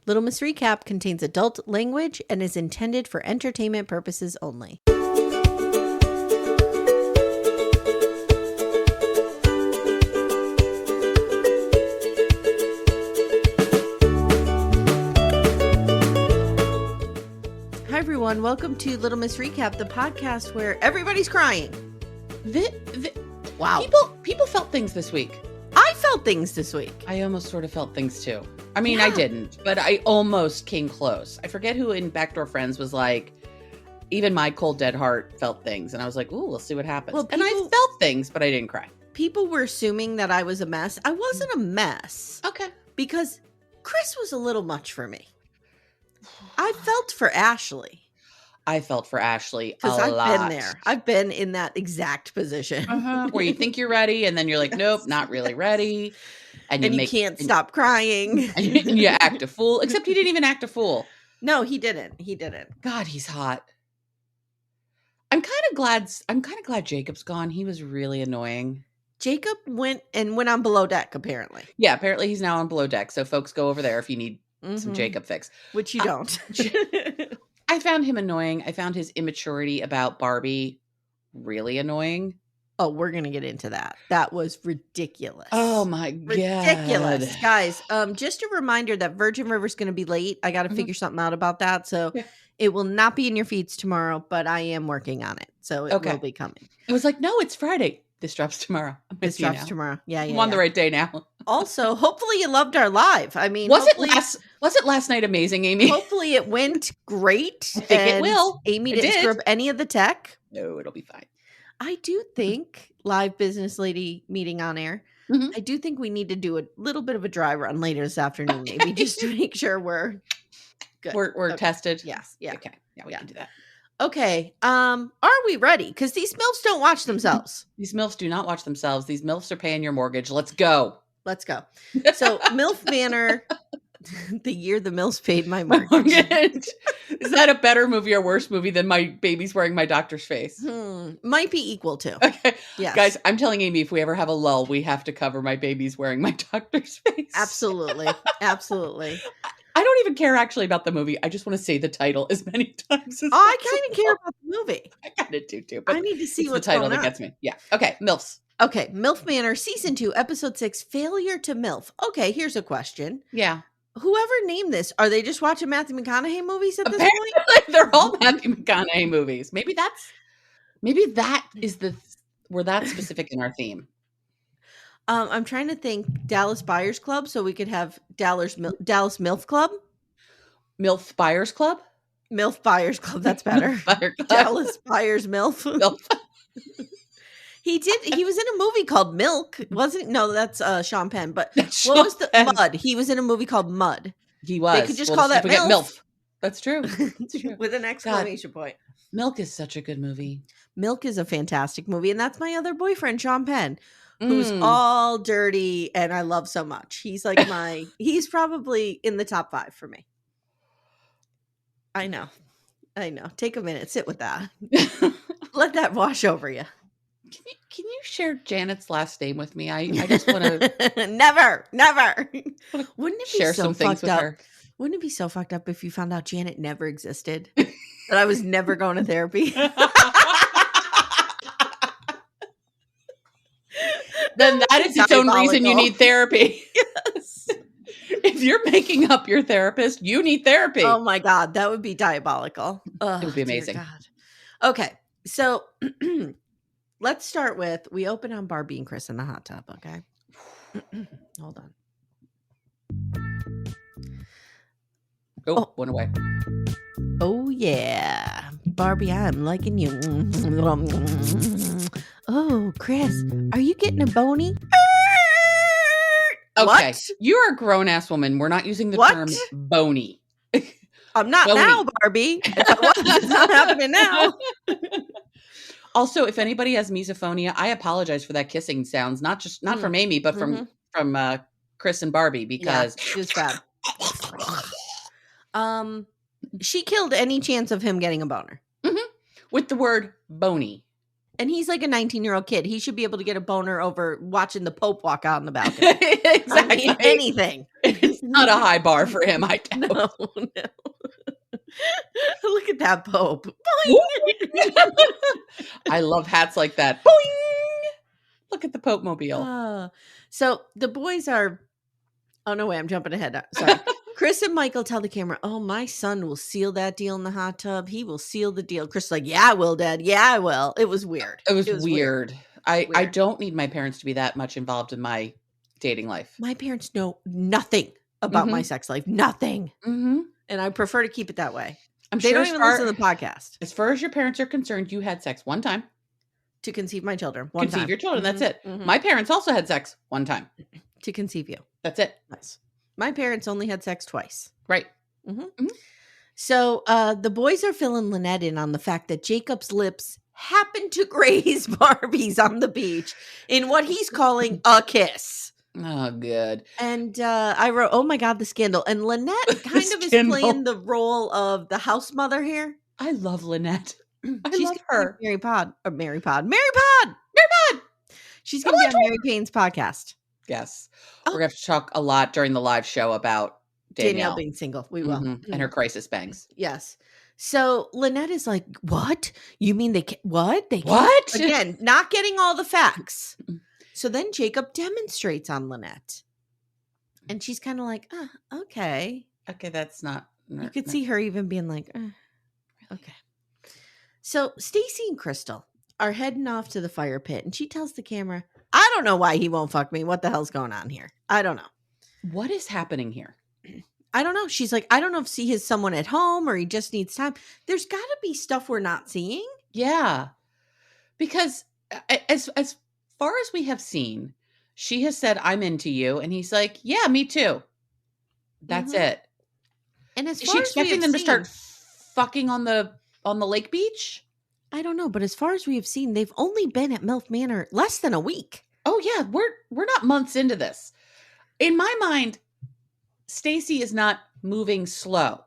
Little Miss Recap contains adult language and is intended for entertainment purposes only. Hi everyone, welcome to Little Miss Recap, the podcast where everybody's crying. Wow. People felt things this week. I felt things this week. I almost sort of felt things too. I mean, I didn't, but I almost came close. I forget who in Backdoor Friends was like, even my cold dead heart felt things. And I was like, ooh, we'll see what happens. Well, and I felt things, but I didn't cry. People were assuming that I was a mess. I wasn't a mess. Okay. Because Chris was a little much for me. I felt for Ashley. I felt for Ashley a lot. Because I've been there. I've been in that exact position. Where you think you're ready, and then you're like, nope, not really ready. And you can't stop crying. And you act a fool. Except he didn't even act a fool. No, he didn't. He didn't. God, he's hot. I'm kind of glad Jacob's gone. He was really annoying. Jacob went on Below Deck, apparently. Yeah, apparently he's now on Below Deck. So folks, go over there if you need some Jacob fix. Which you don't. I found him annoying. I found his immaturity about Barbie really annoying. Oh, we're going to get into that. That was ridiculous. Oh my God. Ridiculous. Guys, just a reminder that Virgin River's going to be late. I got to figure something out about that. So it will not be in your feeds tomorrow, but I am working on it. So it will be coming. I was like, no, it's Friday. This drops tomorrow. This drops tomorrow. Yeah. I'm on the right day now. Also, hopefully you loved our live. I mean, was it last night amazing, Amy? Hopefully it went great. I think it will. Amy didn't screw up any of the tech. No, it'll be fine. I do think live business lady meeting on air. I do think we need to do a little bit of a dry run later this afternoon, maybe just to make sure we're good. We're tested. Yes. Yeah. Okay. Yeah, we can do that. Okay. Are we ready? Because these MILFs don't watch themselves. These MILFs do not watch themselves. These MILFs are paying your mortgage. Let's go. Let's go. So MILF Manor, the year the MILFs paid my mortgage. Is that a better movie or worse movie than My Baby's Wearing My Doctor's Face? Might be equal to. Okay. Yes. Guys, I'm telling Amy, if we ever have a lull, we have to cover My Baby's Wearing My Doctor's Face. Absolutely. Absolutely. I don't even care actually about the movie. I just want to say the title as many times as I kind of care about the movie. I kind of do too. But I need to see what's the title going that on. gets me. Yeah. Okay. MILFs. Okay. MILF Manor Season 2, Episode 6, Failure to MILF. Okay. Here's a question. Yeah. Whoever named this, are they just watching Matthew McConaughey movies at this point? They're all Matthew McConaughey movies. Maybe that is we're that specific in our theme. I'm trying to think Dallas Buyers Club, so we could have Dallas MILF Club. MILF Buyers Club? MILF Buyers Club, that's better. Dallas Buyers MILF. He was in a movie called Milk, wasn't? No, that's Sean Penn. But what was the Mud? He was in a movie called Mud. He was. They could just call that MILF. That's true. That's true. With an exclamation point. Milk is such a good movie. Milk is a fantastic movie, and that's my other boyfriend, Sean Penn, who's all dirty and I love so much. He's like he's probably in the top 5 for me. I know. Take a minute, sit with that. Let that wash over you. Can you share Janet's last name with me? I just want to never. Wouldn't it be share so some things fucked with up? her. Wouldn't it be so fucked up if you found out Janet never existed? That I was never going to therapy? Then that is its own reason you need therapy. Yes. If you're making up your therapist, you need therapy. Oh my God, that would be diabolical. It would be amazing. God. Okay, so let's start with, we open on Barbie and Chris in the hot tub, okay? Hold on. Oh, went away. Oh, yeah. Barbie, I'm liking you. Oh, Chris, are you getting a bony? Okay. What? You're a grown-ass woman. We're not using the term bony. I'm not now, Barbie. If I was, it's not happening now. Also, if anybody has misophonia, I apologize for that kissing sounds. Not from Amy, but from Chris and Barbie, because it's bad. She killed any chance of him getting a boner. With the word bony. And he's like a 19-year-old kid. He should be able to get a boner over watching the Pope walk out on the balcony. Exactly. I mean, anything. It's not a high bar for him, I doubt. No. Look at that Pope. I love hats like that. Boing! Look at the Pope mobile. So the boys are... Oh, no way. I'm jumping ahead. Sorry. Chris and Michael tell the camera, oh, my son will seal that deal in the hot tub. He will seal the deal. Chris is like, yeah, I will, Dad. Yeah, I will. It was weird. It was weird. I don't need my parents to be that much involved in my dating life. My parents know nothing about my sex life. Nothing. Mm-hmm. And I prefer to keep it that way. They don't even listen to the podcast. As far as your parents are concerned, you had sex one time. To conceive my children. Conceive your children. That's it. My parents also had sex one time. To conceive you. That's it. Nice. My parents only had sex twice. Right. So the boys are filling Lynette in on the fact that Jacob's lips happened to graze Barbie's on the beach in what he's calling a kiss. Oh, good. And I wrote, oh my God, the scandal. And Lynette kind of is playing the role of the house mother here. I love Lynette. I love her. Mary Pod. She's going to be on Mary Payne's podcast. Yes. We're going to have to talk a lot during the live show about Danielle being single. We will. And her crisis bangs. Yes. So Lynette is like, what? You mean what? What? Again, not getting all the facts. So then Jacob demonstrates on Lynette. And she's kind of like, okay. Okay, that's not. You could see her even being like, okay. So Stacy and Crystal are heading off to the fire pit. And she tells the camera, I don't know why he won't fuck me. What the hell's going on here? I don't know. What is happening here? I don't know. She's like, I don't know if he has someone at home or he just needs time. There's got to be stuff we're not seeing. Yeah. Because as far as we have seen, she has said, I'm into you. And he's like, yeah, me too. That's it. And as is far she as expecting them to start fucking on the lake beach? I don't know. But as far as we have seen, they've only been at MILF Manor less than a week. Oh, yeah. We're not months into this. In my mind, Stacy is not moving slow.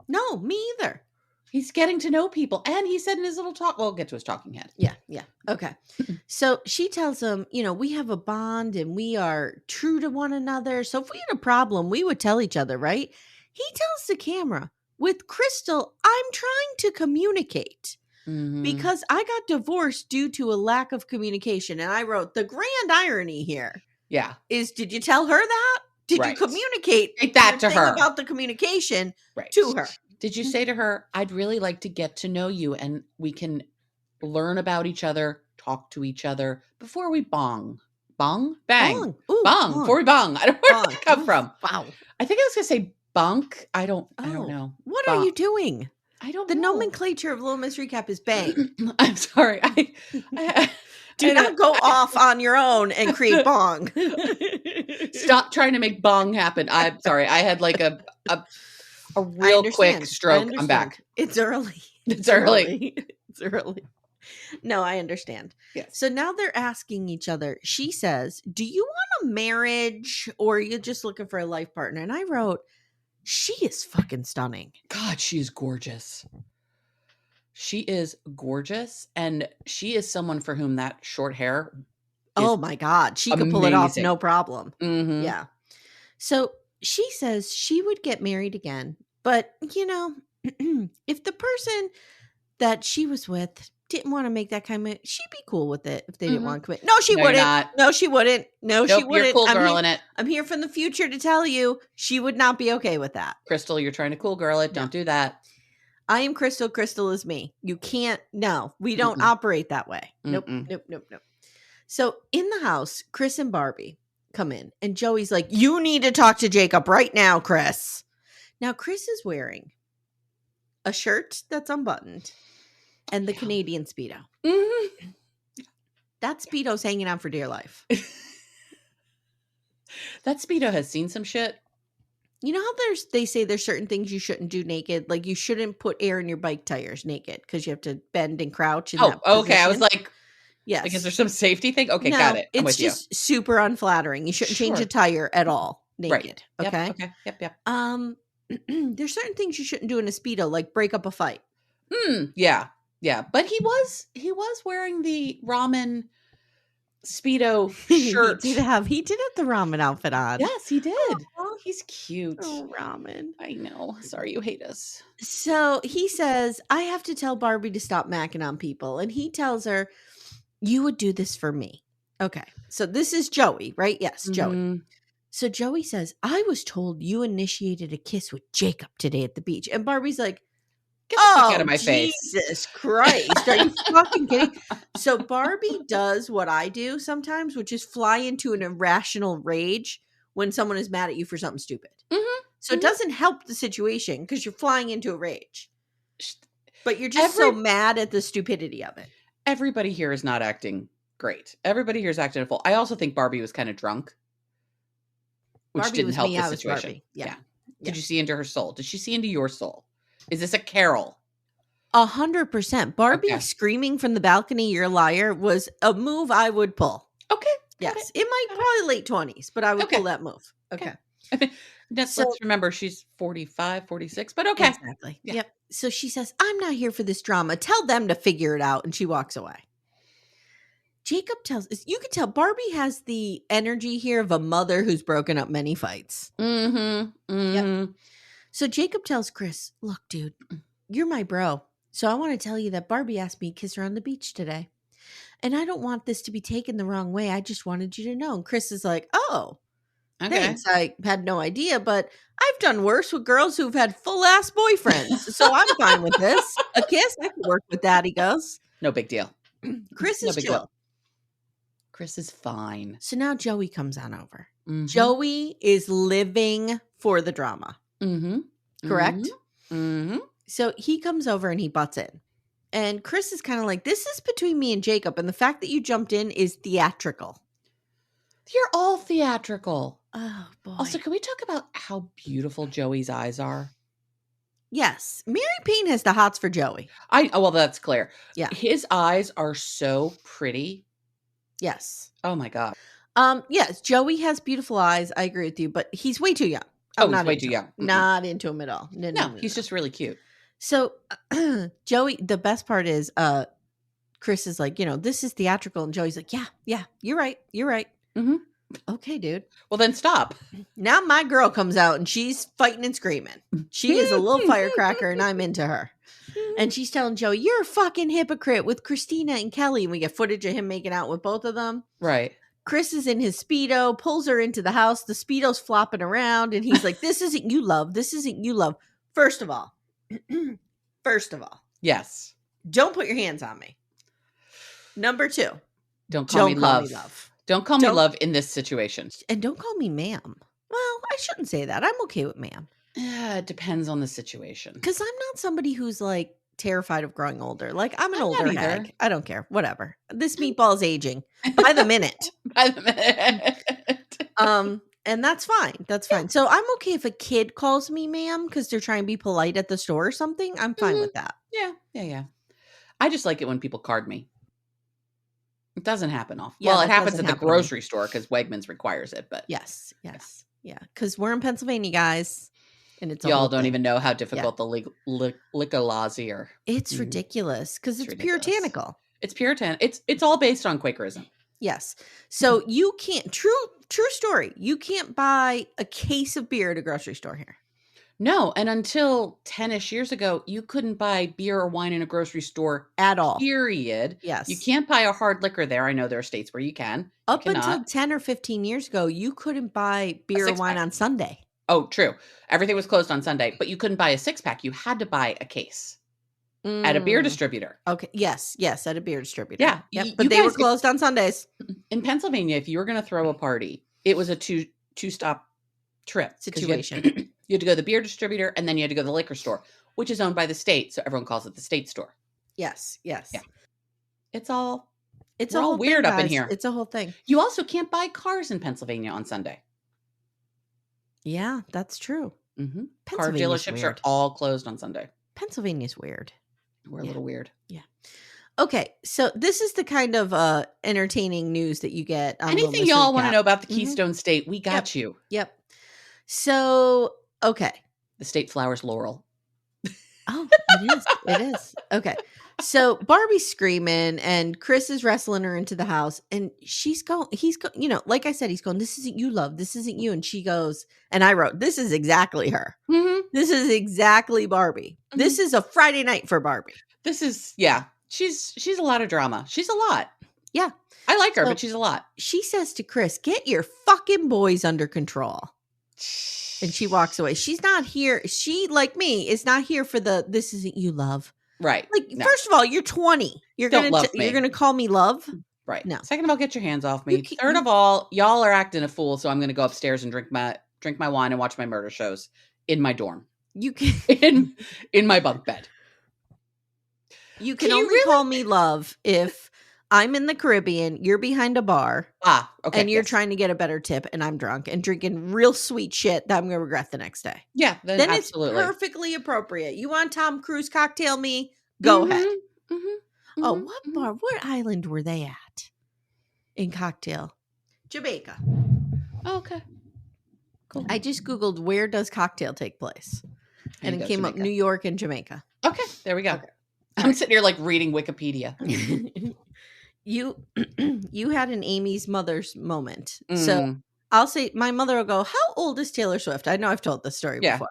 No, me either. He's getting to know people. And he said in his little talk, well, we'll get to his talking head. Yeah. Okay. So she tells him, we have a bond and we are true to one another. So if we had a problem, we would tell each other, right? He tells the camera, with Crystal, I'm trying to communicate because I got divorced due to a lack of communication. And I wrote, the grand irony here is, did you tell her that? Did you communicate that to her about the communication to her? Did you say to her, I'd really like to get to know you and we can learn about each other, talk to each other before we bong? Bong? Bang. Ooh, bong. Before we bong. I don't know where that come from. Wow. I think I was going to say bunk. I don't know. What are you doing? I don't know. The know. nomenclature of Little Miss Recap is bang. I'm sorry. Do not go off on your own and create bong. Stop trying to make bong happen. I'm sorry. I had like a real quick stroke. I'm back. It's early. It's early. It's early. No, I understand. Yes. So now they're asking each other. She says, do you want a marriage or are you just looking for a life partner? And I wrote, she is fucking stunning. God, she's gorgeous. She is gorgeous. And she is someone for whom that short hair. Oh my God. She could pull it off. No problem. Mm-hmm. Yeah. So she says she would get married again. But, if the person that she was with didn't want to make that kind of, she'd be cool with it if they didn't want to commit. No, she wouldn't. No, she wouldn't. No, she wouldn't. You're a cool girl in it. I'm here from the future to tell you she would not be okay with that. Crystal, you're trying to cool girl it. Don't do that. I am Crystal. Crystal is me. You can't. No, we don't operate that way. Nope. So in the house, Chris and Barbie come in and Joey's like, you need to talk to Jacob right now, Chris. Now, Chris is wearing a shirt that's unbuttoned and the Canadian Speedo. Mm-hmm. That Speedo's hanging out for dear life. That Speedo has seen some shit. You know how they say there's certain things you shouldn't do naked? Like you shouldn't put air in your bike tires naked because you have to bend and crouch. In that okay. position. I was like, yes. Like, is there some safety thing? Okay, no, got it. It's just super unflattering. You shouldn't change a tire at all naked. Right. Okay. Yep. There's certain things you shouldn't do in a Speedo, like break up a fight. Yeah. Yeah, but he was wearing the ramen Speedo He shirt. did have the ramen outfit on. Yes, he did. Aw. He's cute. Oh, ramen. I know. Sorry you hate us. So he says, I have to tell Barbie to stop macking on people. And he tells her, you would do this for me. Okay. So this is Joey, right? Yes, Joey. Mhm. So Joey says, I was told you initiated a kiss with Jacob today at the beach. And Barbie's like, Get the fuck out oh, of my face. Jesus Christ. Are you fucking kidding? So Barbie does what I do sometimes, which is fly into an irrational rage when someone is mad at you for something stupid. Mhm. So it doesn't help the situation because you're flying into a rage. But you're just so mad at the stupidity of it. Everybody here is not acting great. Everybody here is acting full. I also think Barbie was kind of drunk, which Barbie didn't was help me, the I was situation. Barbie. Yeah. Did you see into her soul? Did she see into your soul? Is this a Carol? 100%. Barbie Okay. screaming from the balcony, you're a liar, was a move I would pull. Okay. Yes. It might probably late 20s, but I would pull that move. Okay. Let's remember she's 45, 46, but okay. Exactly. Yeah. Yep. So she says, I'm not here for this drama. Tell them to figure it out. And she walks away. Jacob tells us, you can tell Barbie has the energy here of a mother who's broken up many fights. Yep. So Jacob tells Chris, look, dude, you're my bro. So I want to tell you that Barbie asked me to kiss her on the beach today. And I don't want this to be taken the wrong way. I just wanted you to know. And Chris is like, oh, thanks. I had no idea, but I've done worse with girls who've had full ass boyfriends. So I'm fine with this. A kiss, I can work with that, he goes. No big deal. Chris is chill. Chris is fine. So now Joey comes on over. Mm-hmm. Joey is living for the drama. Mm-hmm. Correct? Mm-hmm. So he comes over and he butts in. And Chris is kind of like, this is between me and Jacob. And the fact that you jumped in is theatrical. You're all theatrical. Oh, boy. Also, can we talk about how beautiful Joey's eyes are? Yes. Mary Payne has the hots for Joey. Well, that's clear. Yeah. His eyes are so pretty. Yes. Oh, my God. Yes, Joey has beautiful eyes. I agree with you, but he's way too young. He's way too young. Not into him at all. No, he's just really cute. So Joey, the best part is Chris is like, this is theatrical. And Joey's like, yeah, you're right. Mm-hmm. Okay, dude. Well, then stop. Now my girl comes out and she's fighting and screaming. She is a little firecracker and I'm into her. And she's telling Joey, you're a fucking hypocrite with Christina and Kelly. And we get footage of him making out with both of them. Right. Chris is in his Speedo, pulls her into the house. The Speedo's flopping around. And he's like, this isn't you love. This isn't you love. First of all. Yes. Don't put your hands on me. Number 2. Don't call me love. Don't call me love in this situation. And don't call me ma'am. Well, I shouldn't say that. I'm okay with ma'am. It depends on the situation. Because I'm not somebody who's like terrified of growing older. Like I'm an older hag. I don't care. Whatever. This meatball is aging by the minute. And that's fine. That's fine. So I'm okay if a kid calls me ma'am because they're trying to be polite at the store or something. I'm fine with that. Yeah. I just like it when people card me. It doesn't happen often. Yeah, well, it happens at the grocery store because Wegmans requires it. But yes. Because we're in Pennsylvania, guys, and it's y'all don't even know how difficult the liquor laws are. It's ridiculous because it's puritanical. It's puritan. It's all based on Quakerism. Yes. So you can't. True story. You can't buy a case of beer at a grocery store here. No, and until 10-ish years ago, you couldn't buy beer or wine in a grocery store at all. Period. Yes. You can't buy a hard liquor there. I know there are states where you can. Up until 10 or 15 years ago, you couldn't buy beer or wine on Sunday. Oh, true. Everything was closed on Sunday, but you couldn't buy a 6-pack. You had to buy a case at a beer distributor. Okay. Yes, at a beer distributor. Yeah. Yep. But they were closed on Sundays. In Pennsylvania, if you were going to throw a party, it was a two-stop trip situation. You had to go to the beer distributor and then you had to go to the liquor store, which is owned by the state. So everyone calls it the state store. Yes. Yeah. It's all thing, weird up in here. It's a whole thing. You also can't buy cars in Pennsylvania on Sunday. Yeah, that's true. Mm-hmm. Car dealerships are all closed on Sunday. Pennsylvania's weird. We're a little weird. Yeah. Okay, so this is the kind of entertaining news that you get. Anything y'all want to know about the Keystone State, we got you. Yep. So, okay. The state flowers laurel. Oh, it is. It is. Okay. So Barbie's screaming and Chris is wrestling her into the house and he's going, like I said, he's going, this isn't you, love. This isn't you. And she goes, and I wrote, this is exactly her. Mm-hmm. This is exactly Barbie. Mm-hmm. This is a Friday night for Barbie. This is, yeah. She's a lot of drama. She's a lot. Yeah. I like her, but she's a lot. She says to Chris, get your fucking boys under control. And she walks away. She's not here. She, like me, is not here for the this isn't you, love. Right. Like, first of all, you're 20. You're gonna call me love? Right. No. Second of all, get your hands off me. Third of all, y'all are acting a fool, so I'm gonna go upstairs and drink my wine and watch my murder shows in my dorm. You can in my bunk bed. You can only call me love if I'm in the Caribbean, you're behind a bar. Okay. And you're trying to get a better tip and I'm drunk and drinking real sweet shit that I'm going to regret the next day. Yeah, then absolutely. It's perfectly appropriate. You want Tom Cruise cocktail me? Go ahead. Mm-hmm, oh, what bar? What island were they at in cocktail? Jamaica. Oh, okay. Cool. I just Googled where does cocktail take place? And it came up New York and Jamaica. Okay, there we go. Okay. I'm sitting here like reading Wikipedia. You had an Amy's mother's moment. So I'll say my mother will go, how old is Taylor Swift? I know I've told this story before.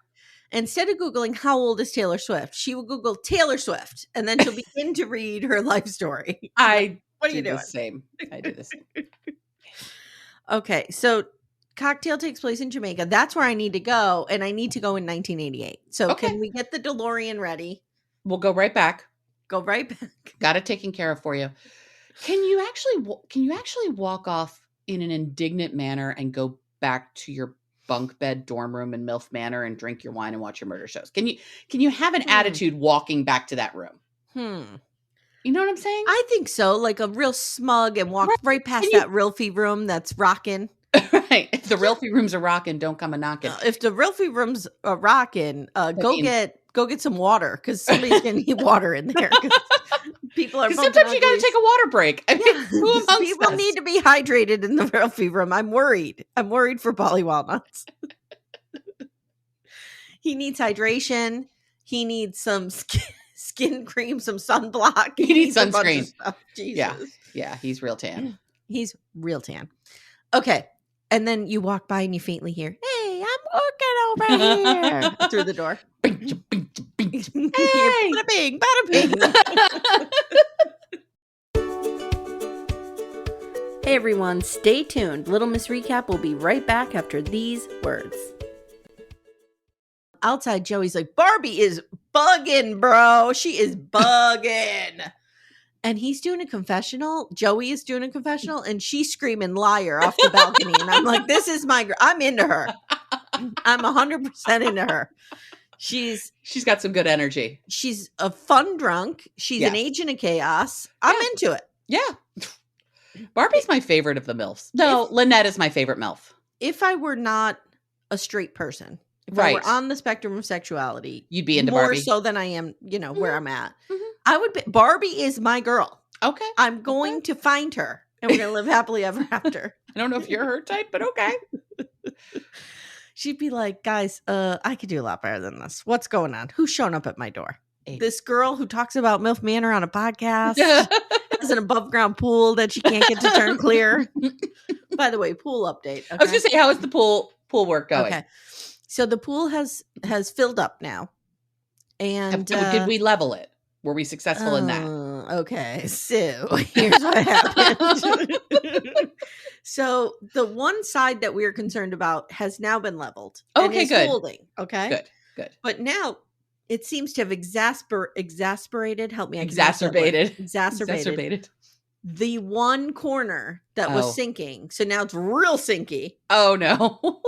Instead of Googling how old is Taylor Swift, she will Google Taylor Swift and then she'll begin to read her life story. What are you doing? The same. I do the same. Okay, so cocktail takes place in Jamaica. That's where I need to go, and I need to go in 1988. So can we get the DeLorean ready? We'll go right back. Go right back. Got it taken care of for you. Can you actually walk off in an indignant manner and go back to your bunk bed dorm room in MILF Manor and drink your wine and watch your murder shows? Can you have an attitude walking back to that room? You know what I'm saying? I think so. Like a real smug and walk right past that Rilfy room that's rocking. Right. If the Rilfy rooms are rocking, don't come a knocking. If the Rilfy rooms are rocking, go get some water because somebody's gonna need water in there. People are. Sometimes you got to take a water break. I mean, people need to be hydrated in the Rilfy room. I'm worried. I'm worried for Polly Walnuts. He needs hydration. He needs some skin cream, some sunblock. He needs sunscreen. Jesus. Yeah. He's real tan. He's real tan. Okay. And then you walk by and you faintly hear, hey, I'm working over here through the door. Hey, bada bing, bada bing. Hey everyone, stay tuned. Little Miss Recap will be right back after these words. Outside, Joey's like, Barbie is bugging, bro. She is bugging. And he's doing a confessional. Joey is doing a confessional, and she's screaming liar off the balcony. And I'm like, this is my girl. I'm into her. I'm 100% into her. She's got some good energy. She's a fun drunk. She's an agent of chaos. I'm into it. Yeah. Barbie's my favorite of the MILFs. No, Lynette is my favorite MILF. If I were not a straight person, if I were on the spectrum of sexuality, you'd be into more Barbie. So than I am, where I'm at. I would be. Barbie is my girl. Okay. I'm going to find her and we're going to live happily ever after. I don't know if you're her type, but okay. She'd be like, guys, I could do a lot better than this. What's going on? Who's showing up at my door? This girl who talks about MILF Manor on a podcast. Has an above ground pool that she can't get to turn clear. By the way, pool update. Okay? I was going to say, how is the pool work going? Okay. So the pool has filled up now. And did we level it? Were we successful in that? Okay, so here's what happened. So the one side that we were concerned about has now been leveled. Okay, and good. Holding, okay, good. But now it seems to have exasperated. Help me, exacerbated the one corner that was sinking. So now it's real sinky. Oh no!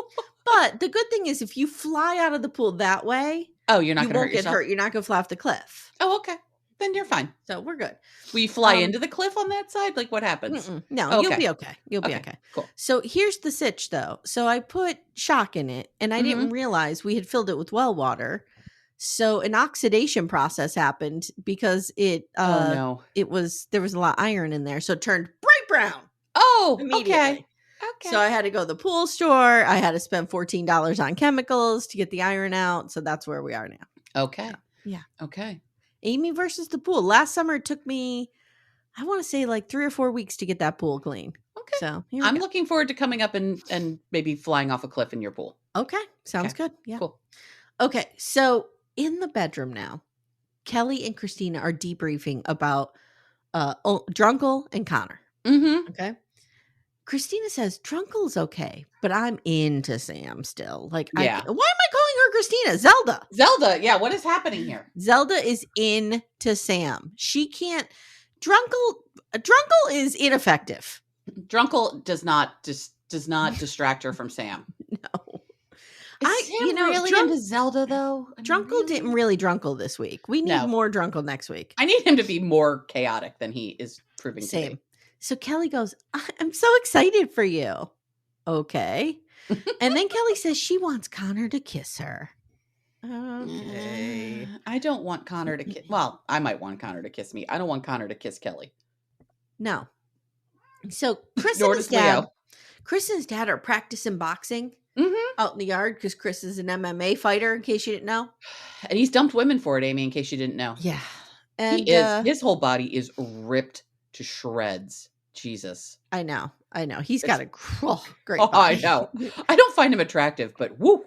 But the good thing is, if you fly out of the pool that way, you're not going to hurt yourself. You're not going to fly off the cliff. Oh, okay. Then you're fine. So we're good. Will you fly into the cliff on that side? Like what happens? No, okay. You'll be okay. You'll be okay. Cool. So here's the sitch though. So I put shock in it and I didn't realize we had filled it with well water. So an oxidation process happened because there was a lot of iron in there. So it turned bright brown. Oh, immediately. Okay. So I had to go to the pool store. I had to spend $14 on chemicals to get the iron out. So that's where we are now. Okay. Yeah. Okay. Amy versus the pool. Last summer it took me, I want to say like 3 or 4 weeks to get that pool clean. Okay. So here we I'm go. looking forward to coming up and maybe flying off a cliff in your pool. Okay. Sounds Okay. good. Yeah. Cool. Okay. So in the bedroom now, Kelly and Christina are debriefing about Drunkle and Connor. Mm-hmm. Okay. Christina says Drunkle's okay, but I'm into Sam still. Like, Yeah. why am I calling her Christina? Zelda. Zelda. Yeah. What is happening here? Zelda is into Sam. She can't. Drunkle is ineffective. Drunkle does not distract her from Sam. No. Is Sam really into Zelda though? Drunkle didn't really drunkle this week. We need more Drunkle next week. I need him to be more chaotic than he is proving to be. So Kelly goes, I'm so excited for you. Okay. And then Kelly says she wants Connor to kiss her. Okay. I don't want Connor to kiss. Well, I might want Connor to kiss me. I don't want Connor to kiss Kelly. No. So Chris and his dad are practicing boxing out in the yard because Chris is an MMA fighter, in case you didn't know. And he's dumped women for it, Amy, in case you didn't know. Yeah. And his whole body is ripped to shreds. Jesus. I know. He's got a great body. I know. I don't find him attractive, but woo.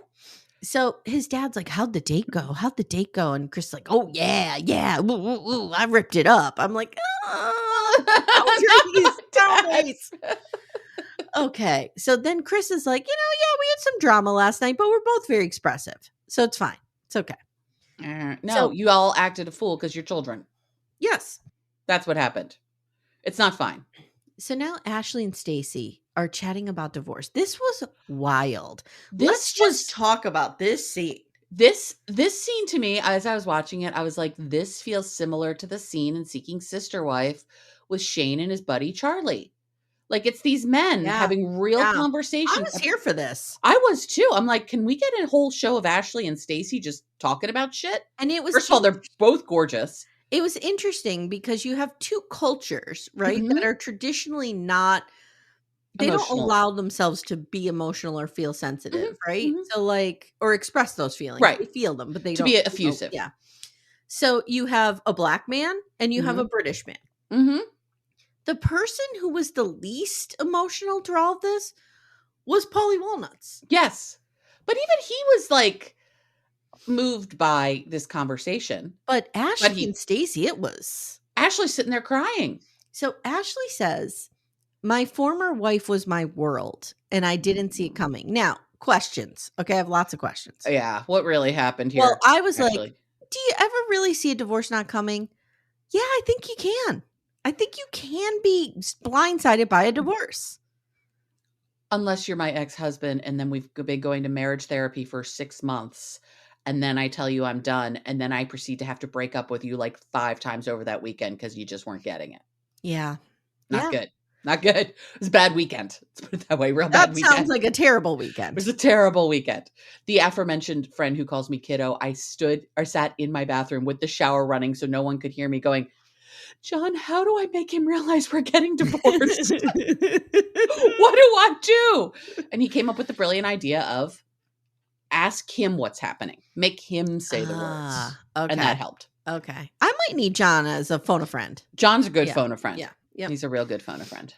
So his dad's like, how'd the date go? And Chris is like, oh, yeah. Woo, woo, woo. I ripped it up. I'm like, boundaries. Okay. So then Chris is like, yeah, we had some drama last night, but we're both very expressive. So it's fine. It's okay. No, you all acted a fool because you're children. Yes. That's what happened. It's not fine. So now Ashley and Stacy are chatting about divorce. This was wild. Let's just talk about this scene. This scene to me, as I was watching it, I was like, this feels similar to the scene in Seeking Sister Wife with Shane and his buddy Charlie. Like, it's these men having real conversations. I was here for this. I was too. I'm like, can we get a whole show of Ashley and Stacy just talking about shit? And it was, first of all, they're both gorgeous. It was interesting because you have two cultures, right, that are traditionally not, they don't allow themselves to be emotional or feel sensitive, right? So like, or express those feelings. Right. They feel them, but they don't. To be effusive. Yeah. So you have a black man and you have a British man. Mm-hmm. The person who was the least emotional through all of this was Paulie Walnuts. Yes. But even he was like moved by this conversation. But Ashley and Stacy, it was. Ashley's sitting there crying. So Ashley says, my former wife was my world and I didn't see it coming. Now, questions. Okay, I have lots of questions. Yeah, what really happened here? Well, I was like, do you ever really see a divorce not coming? Yeah, I think you can. I think you can be blindsided by a divorce. Unless you're my ex-husband and then we've been going to marriage therapy for 6 months and then I tell you I'm done and then I proceed to have to break up with you like 5 times over that weekend because you just weren't getting it. Yeah. Not good. Not good. It was a bad weekend. Let's put it that way. Real bad weekend. That sounds like a terrible weekend. It was a terrible weekend. The aforementioned friend who calls me kiddo, I sat in my bathroom with the shower running so no one could hear me going, John, how do I make him realize we're getting divorced? What do I do? And he came up with the brilliant idea of ask him what's happening. Make him say the words. Okay. And that helped. Okay. I might need John as a phone a friend. John's a good phone a friend. Yeah. Yep. He's a real good phone a friend.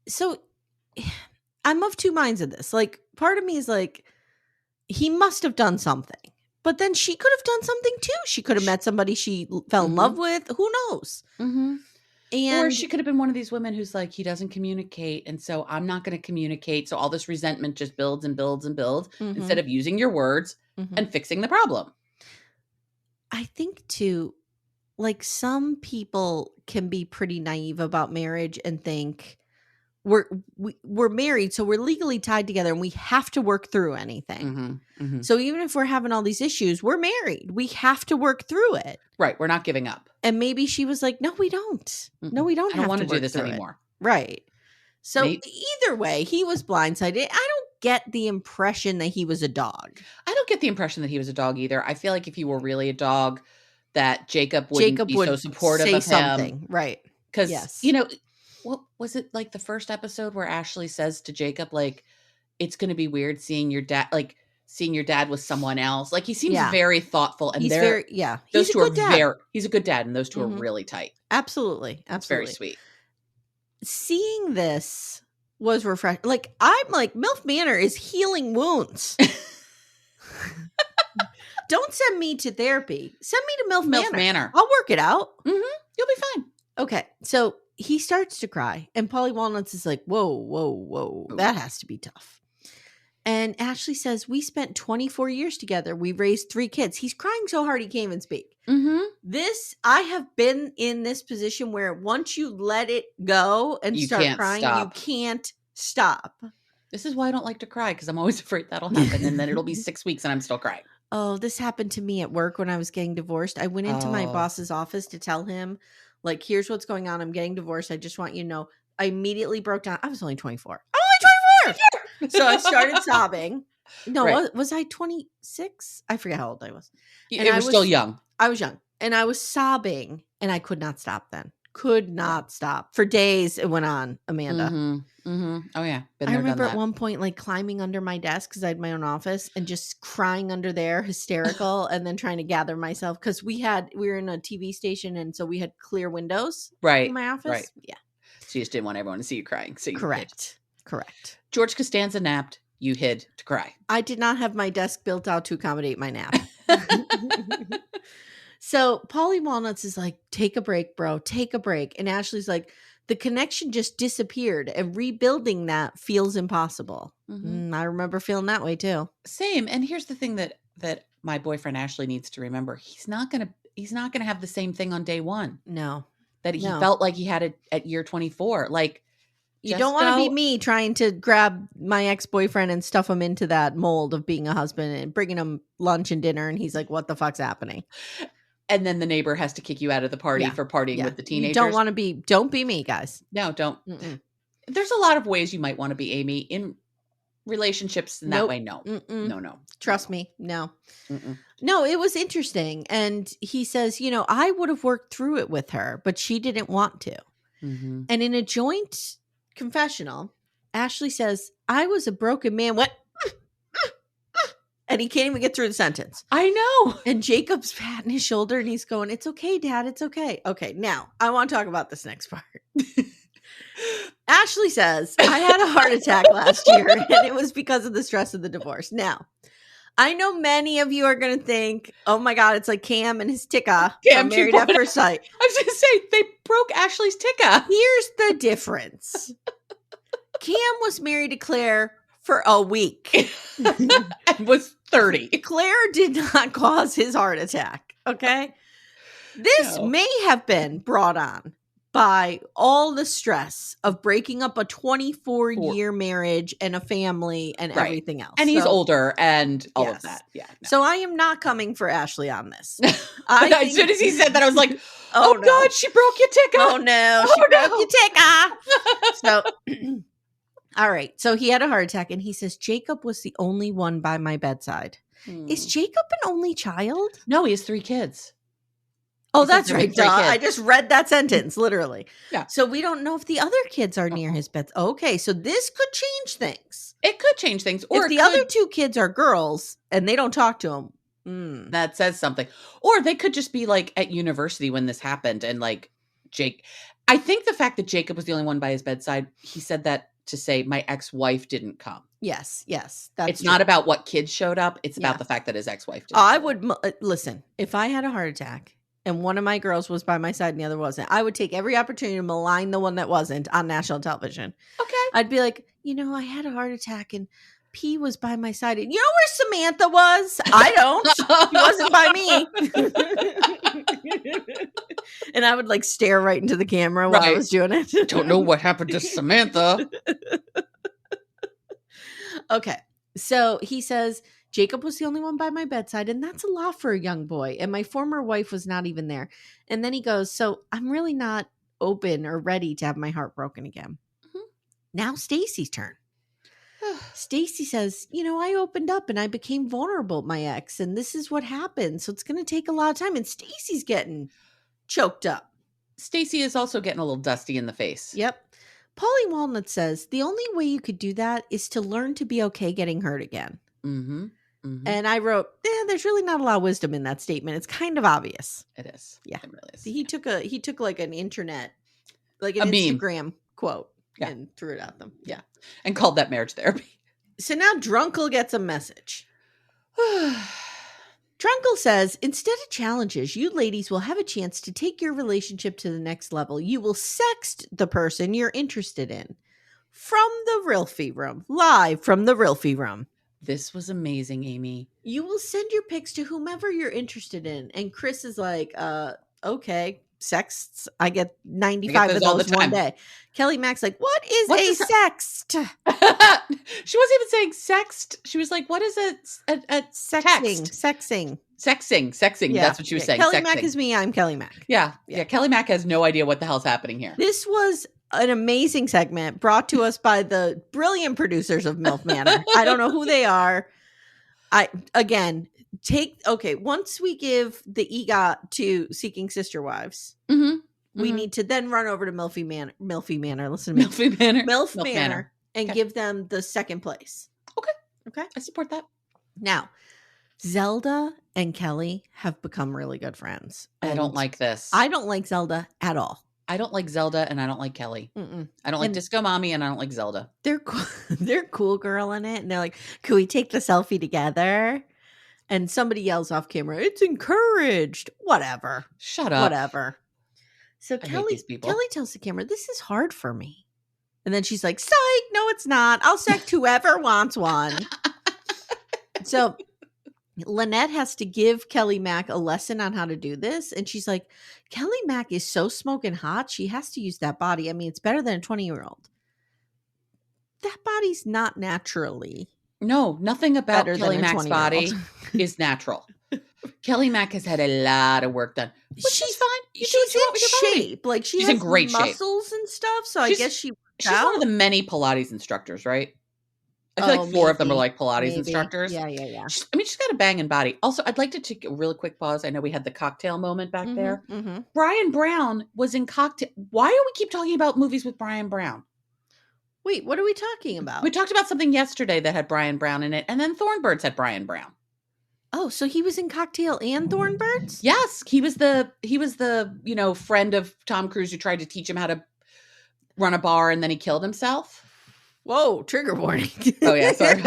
So I'm of two minds of this. Like, part of me is like, he must have done something. But then she could have done something too. She could have met somebody she fell in love with. Who knows? Mm-hmm. And or she could have been one of these women who's like, he doesn't communicate. And so I'm not going to communicate. So all this resentment just builds and builds and builds instead of using your words and fixing the problem. I think too, like, some people can be pretty naive about marriage and think we're married, so we're legally tied together and we have to work through anything. So even if we're having all these issues, we're married. We have to work through it. Right. We're not giving up. And maybe she was like, no, we don't. No, we don't. I don't want to do this anymore. Right. So either way, he was blindsided. I don't get the impression that he was a dog. I don't get the impression that he was a dog either. I feel like if he were really a dog, that Jacob would be so supportive of him. Right. Because, you know, what was it like the first episode where Ashley says to Jacob, like, it's going to be weird seeing your dad, like, seeing your dad with someone else. Like, he seems Yeah. very thoughtful, and He's those he's a two are good dad. he's a good dad, and those two are Mhm. really tight. Absolutely. It's very Absolutely. sweet. Seeing this was refreshing. Like, I'm like, MILF Manor is healing wounds. Don't send me to therapy. Send me to MILF Manor. I'll work it out. You'll be fine. Okay. So he starts to cry, and Polly Walnuts is like, whoa, whoa, whoa. Ooh. That has to be tough. And Ashley says, we spent 24 years together. We raised 3 kids. He's crying so hard he can't even speak. I have been in this position where once you let it go and You start can't crying, stop. you can't stop. This is why I don't like to cry, because I'm always afraid that'll happen, and then it'll be 6 weeks and I'm still crying. Oh, this happened to me at work when I was getting divorced. I went into my boss's office to tell him, like, here's what's going on. I'm getting divorced. I just want you to know. I immediately broke down. I was only 24. I'm only 24. So I started sobbing. No, Right. was I 26? I forget how old I was. You were still young. I was young. And I was sobbing, and I could not stop then. Could not stop. For days it went on, Amanda. Oh, yeah. I remember at one point, like, climbing under my desk because I had my own office and just crying under there, hysterical, and then trying to gather myself because we were in a TV station, and so we had clear windows in my office. Right. Yeah. So you just didn't want everyone to see you crying. So you Correct. George Costanza napped. You hid to cry. I did not have my desk built out to accommodate my nap. So Polly Walnuts is like, take a break, bro. Take a break. And Ashley's like, the connection just disappeared, and rebuilding that feels impossible. I remember feeling that way too. Same. And here's the thing that my boyfriend Ashley needs to remember: he's not gonna have the same thing on day one. No, that he felt like he had it at year 24. Like, you don't want to be me trying to grab my ex-boyfriend and stuff him into that mold of being a husband and bringing him lunch and dinner, and he's like, "What the fuck's happening?" And then the neighbor has to kick you out of the party for partying with the teenagers. You don't be me, guys. No, don't. There's a lot of ways you might want to be Amy in relationships in that way. No. No. Trust me. No. No, it was interesting. And he says, I would have worked through it with her, but she didn't want to. And in a joint confessional, Ashley says, I was a broken man. What? And he can't even get through the sentence. I know. And Jacob's patting his shoulder and he's going, it's okay, Dad. It's okay. Okay, now I want to talk about this next part. Ashley says, I had a heart attack last year and it was because of the stress of the divorce. Now, I know many of you are going to think, oh my God, it's like Cam and his tikka from Married at First Sight. I was going to say, they broke Ashley's tikka. Here's the difference. Cam was married to Claire for a week. And was 30. Claire did not cause his heart attack, okay? This may have been brought on by all the stress of breaking up a 24-year marriage and a family and everything else. And he's older and all of that. Yeah. No. So I am not coming for Ashley on this. As soon as he said that, I was like, oh no. God, she broke your tikka. Oh no, she broke your tikka. So... All right. So he had a heart attack and he says, Jacob was the only one by my bedside. Is Jacob an only child? No, he has 3 kids. Oh, that's right. Duh. I just read that sentence, literally. Yeah. So we don't know if the other kids are near his bed. Okay. So this could change things. It could change things. Or if the other 2 kids are girls and they don't talk to him. That says something. Or they could just be like at university when this happened. And like I think the fact that Jacob was the only one by his bedside, he said that to say my ex-wife didn't come. Yes. It's true. Not about what kids showed up. It's about the fact that his ex-wife didn't. I would listen. If I had a heart attack and one of my girls was by my side and the other wasn't, I would take every opportunity to malign the one that wasn't on national television. Okay. I'd be like, I had a heart attack and P was by my side. And you know where Samantha was? I don't. She wasn't by me. And I would like stare right into the camera while I was doing it. Don't know what happened to Samantha. Okay. So he says, Jacob was the only one by my bedside, and that's a lot for a young boy. And my former wife was not even there. And then he goes, so I'm really not open or ready to have my heart broken again. Now Stacy's turn. Stacy says, I opened up and I became vulnerable with my ex, and this is what happened. So it's going to take a lot of time. And Stacy's getting choked up. Stacy is also getting a little dusty in the face. Yep. Polly Walnut says, the only way you could do that is to learn to be okay getting hurt again. And I wrote, there's really not a lot of wisdom in that statement. It's kind of obvious. It is. Yeah. It really is. He took like an internet, like an A meme. Instagram quote Yeah. and threw it at them. Yeah. And called that marriage therapy. So now Drunkle gets a message. Drunkle says, instead of challenges, you ladies will have a chance to take your relationship to the next level. You will sext the person you're interested in. From the Rilfy room. Live from the Rilfy room. This was amazing, Amy. You will send your pics to whomever you're interested in. And Chris is like, okay, sexts. I get 95 of those one day. Kelly Mac's like, what is a sext? She wasn't even saying sext. She was like, what is a sexting? Text? Sexing. Yeah. That's what she was saying. Kelly sexting. Mac is me. I'm Kelly Mac. Yeah. Kelly Mac has no idea what the hell's happening here. This was an amazing segment brought to us by the brilliant producers of MILF Manor. I don't know who they are. Once we give the EGOT to Seeking Sister Wives, we need to then run over to MILF Manor. Listen to me. MILF Manor. And give them the second place. Okay. I support that. Now, Zelda and Kelly have become really good friends. I don't like this. I don't like Zelda at all. I don't like Zelda and I don't like Kelly. I don't like Disco Mommy and I don't like Zelda. They're cool girl in it. And they're like, can we take the selfie together? And somebody yells off camera, it's encouraged. Whatever. Shut up. Whatever. So Kelly tells the camera, this is hard for me. And then she's like, psych, no, it's not. I'll sect whoever wants one. So Lynette has to give Kelly Mac a lesson on how to do this. And she's like, Kelly Mac is so smoking hot. She has to use that body. I mean, it's better than a 20-year-old. That body's not naturally. No, nothing about Kelly Mac's body is natural. Kelly Mac has had a lot of work done. She's fine. She's in shape. Like she's in great muscles and stuff. So I guess she's one of the many Pilates instructors, right? I feel like 4 of them are like Pilates instructors. Yeah. She's got a banging body. Also, I'd like to take a really quick pause. I know we had the cocktail moment back there. Brian Brown was in Cocktail. Why do we keep talking about movies with Brian Brown? Wait, what are we talking about? We talked about something yesterday that had Brian Brown in it, and then Thornbirds had Brian Brown. Oh, so he was in Cocktail and Thornbirds? Yes, he was the friend of Tom Cruise who tried to teach him how to run a bar and then he killed himself. Whoa, trigger warning. Oh yeah, sorry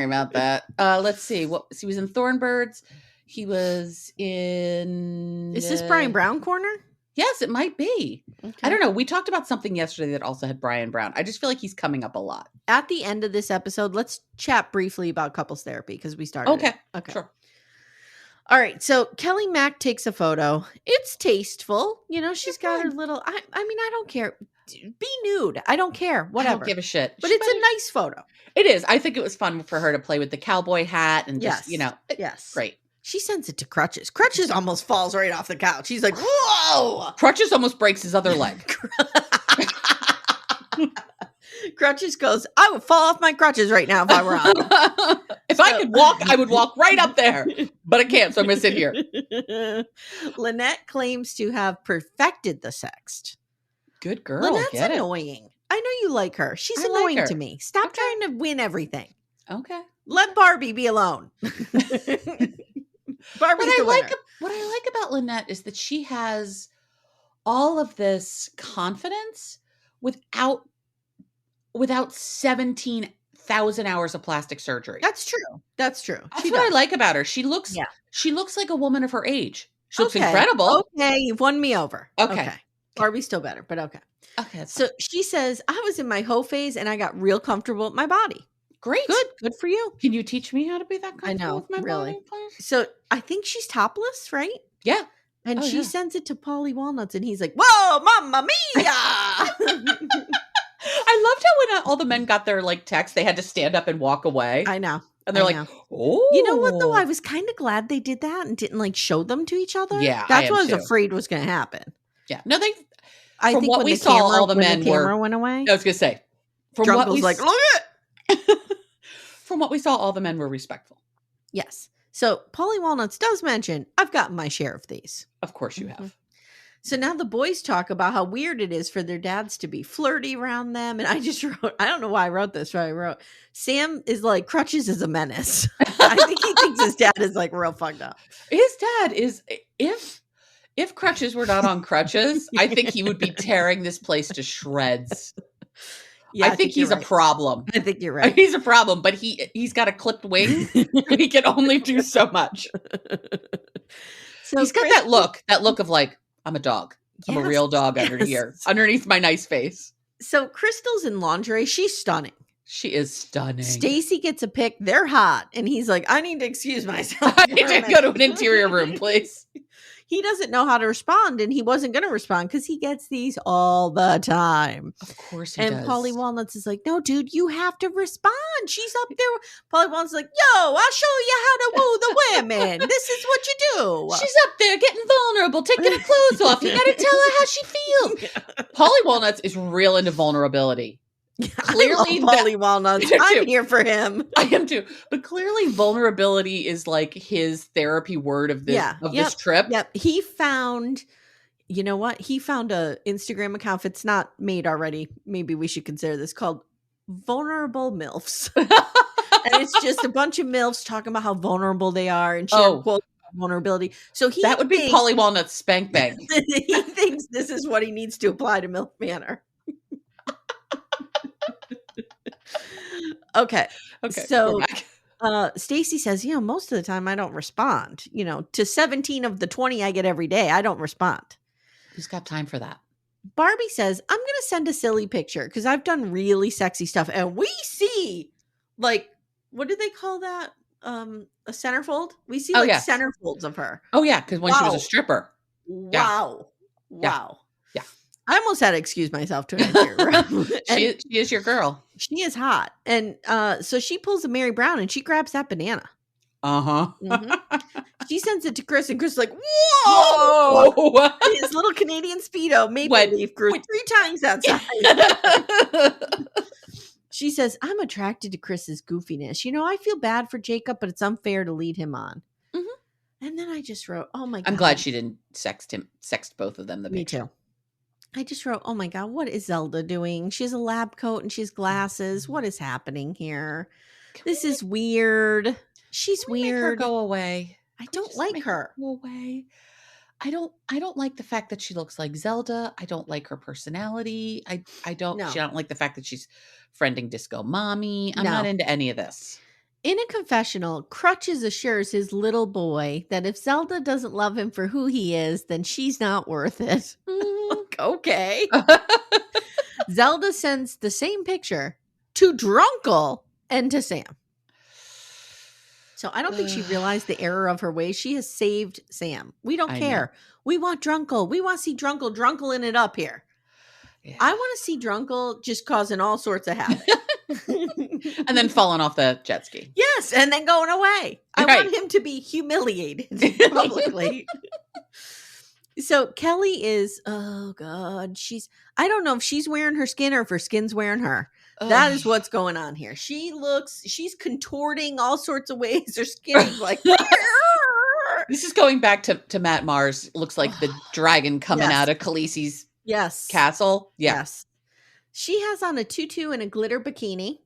about that. Let's see. He was in Thornbirds. He was in Is this Brian Brown corner? Yes, it might be. Okay. I don't know. We talked about something yesterday that also had Brian Brown. I just feel like he's coming up a lot. At the end of this episode, let's chat briefly about couples therapy because we started. Okay. Sure. All right. So Kelly Mac takes a photo. It's tasteful. She's got her little. I mean, I don't care. Be nude. I don't care. Whatever. I don't give a shit. But it's a nice photo. It is. I think it was fun for her to play with the cowboy hat and just, Yes. Great. She sends it to Crutches. Crutches almost falls right off the couch. He's like, whoa! Crutches almost breaks his other leg. Crutches goes, I would fall off my crutches right now if I were on. If I could walk, I would walk right up there. But I can't, so I'm going to sit here. Lynette claims to have perfected the sext. Good girl. Lynette's annoying. I know you like her. She's annoying to me. Stop trying to win everything. Okay. Let Barbie be alone. Barbie's the winner. What I like about Lynette is that she has all of this confidence without 17,000 hours of plastic surgery. That's true. That's what I like about her. She looks like a woman of her age. She looks incredible. Okay, you've won me over. Okay. Barbie's still better, but okay. Okay. So she says, I was in my hoe phase and I got real comfortable with my body. Great. Good for you. Can you teach me how to be that comfortable with my body, please? So I think she's topless, right? Yeah. And she sends it to Paulie Walnuts and he's like, whoa, mamma mia. I loved how when all the men got their text, they had to stand up and walk away. I know. And they're like, oh. You know what, though? I was kind of glad they did that and didn't show them to each other. Yeah. That's what I was afraid was going to happen. Yeah. No, I think what we saw, all the men went away. I was going to say. Drunk was like, look at it. From what we saw, all the men were respectful. Yes. So Paulie Walnuts does mention, I've gotten my share of these. Of course you have. So now the boys talk about how weird it is for their dads to be flirty around them. And I just wrote, I don't know why I wrote this, but I wrote, Sam is like, Crutches is a menace. I think he thinks his dad is like real fucked up. His dad is, if Crutches were not on crutches, I think he would be tearing this place to shreds. Yeah, I think he's a problem. I think you're right. He's a problem, but he's got a clipped wing. He can only do so much. So he's got that look of like, I'm a dog. I'm a real dog under here, underneath my nice face. So Crystal's in lingerie. She's stunning. She is stunning. Stacy gets a pic. They're hot. And he's like, I need to excuse myself. I need to go to an interior room, please. He doesn't know how to respond, and he wasn't going to respond because he gets these all the time. Of course he does. And Polly Walnuts is like, no, dude, you have to respond. She's up there. Polly Walnuts is like, yo, I'll show you how to woo the women. This is what you do. She's up there getting vulnerable, taking her clothes off. You got to tell her how she feels. Yeah. Polly Walnuts is real into vulnerability. Clearly, Polly Walnuts. I'm here for him. I am too. But clearly, vulnerability is like his therapy word of this this trip. Yep. He found, you know what? He found a Instagram account. If it's not made already, maybe we should consider this, called Vulnerable MILFs. And it's just a bunch of MILFs talking about how vulnerable they are and sharing quotes about vulnerability. So that would be Polly Walnuts spank bang. He thinks this is what he needs to apply to MILF Manor. Okay. So Stacy says, most of the time I don't respond. To 17 of the 20 I get every day, I don't respond. Who's got time for that? Barbie says, I'm going to send a silly picture because I've done really sexy stuff. And we see, like, what do they call that? A centerfold? We see centerfolds of her. Oh, yeah. Because when she was a stripper. Wow. Yeah. Wow. Yeah. I almost had to excuse myself to an interview. She is your girl. She is hot. And so she pulls a Mary Brown and she grabs that banana. Uh-huh. Mm-hmm. She sends it to Chris and Chris is like, whoa! His little Canadian Speedo Maple Leaf grew 3 times that size. She says, I'm attracted to Chris's goofiness. I feel bad for Jacob, but it's unfair to lead him on. Mm-hmm. And then I just wrote, oh my God. I'm glad she didn't sext both of them. Me too. I just wrote, oh my God, what is Zelda doing? She has a lab coat and she has glasses. What is happening here? This is weird. She's weird. Make her go away. I don't like her. Go away. I don't like the fact that she looks like Zelda. I don't like her personality. I don't like the fact that she's friending Disco Mommy. I'm not into any of this. In a confessional, Crutches assures his little boy that if Zelda doesn't love him for who he is, then she's not worth it. Okay. Zelda sends the same picture to Drunkle and to Sam. So I don't think she realized the error of her ways. She has saved Sam. We don't care. We want Drunkle. We want to see Drunkling it up here. Yeah. I want to see Drunkle just causing all sorts of havoc. And then falling off the jet ski. Yes, and then going away. I want him to be humiliated publicly. So Kelly is, oh God, I don't know if she's wearing her skin or if her skin's wearing her. That is what's going on here. She's contorting all sorts of ways. Her skin is like. This is going back to Matt Mars. Looks like the dragon coming out of Khaleesi's castle. Yeah. Yes. She has on a tutu and a glitter bikini.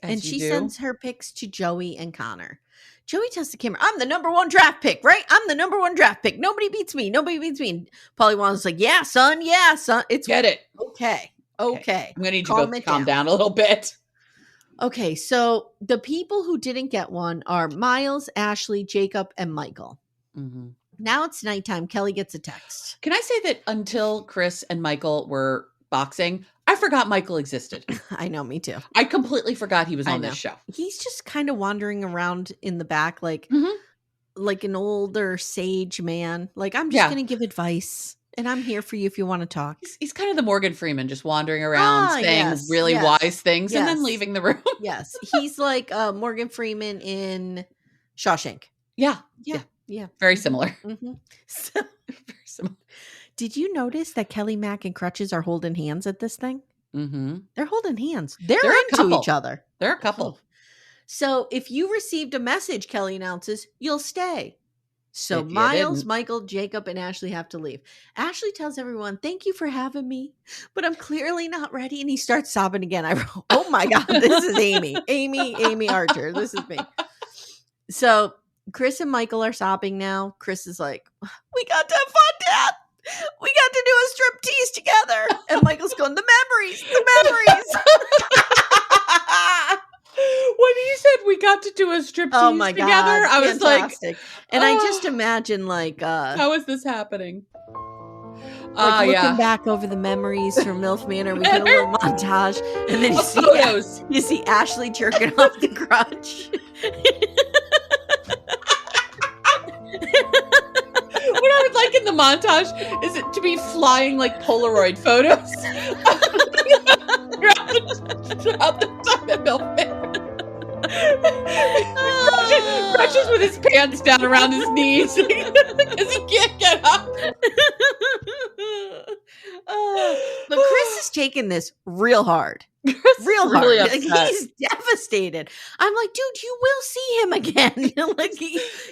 And she sends her pics to Joey and Connor. Joey tells the camera, I'm the number 1 draft pick, right? I'm the number 1 draft pick. Nobody beats me. And Polly Walnuts like, yeah, son. Get it. Okay. I'm going to need you both to calm down a little bit. Okay, so the people who didn't get one are Miles, Ashley, Jacob, and Michael. Mm-hmm. Now it's nighttime. Kelly gets a text. Can I say that until Chris and Michael were boxing, I forgot Michael existed. I know, me too. I completely forgot he was on this show. He's just kind of wandering around in the back like an older sage man. Like, I'm just going to give advice. And I'm here for you if you want to talk. He's kind of the Morgan Freeman, just wandering around saying really wise things and then leaving the room. Yes. He's like Morgan Freeman in Shawshank. Yeah. Very similar. Mm-hmm. Very similar. Did you notice that Kelly Mack and Crutches are holding hands at this thing? Mm-hmm. They're holding hands. They're into each other. They're a couple. So if you received a message, Kelly announces, you'll stay. So You Miles, didn't. Michael, Jacob, and Ashley have to leave. Ashley tells everyone, "Thank you for having me, but I'm clearly not ready." And he starts sobbing again. I wrote, "Oh my God, this is Amy. Amy Archer. This is me." So Chris and Michael are sobbing now. Chris is like, "We got to have fun, Dad. We got to do a striptease together." And Michael's going, "The memories, the memories." When he said we got to do a striptease Oh my together, God, I was fantastic. And I just "Oh, imagine like how is this happening?" looking back over the memories from MILF Manor, we get a little montage, and then Photos. you see Ashley jerking off the crotch. What I would like in the montage is it to be flying like Polaroid photos throughout the time at MILF Manor. Crutches with his pants down around his knees because he can't get up. But Chris is taking this real hard. Real really hard. upset. Like, he's devastated. I'm like, dude, you will see him again. Like,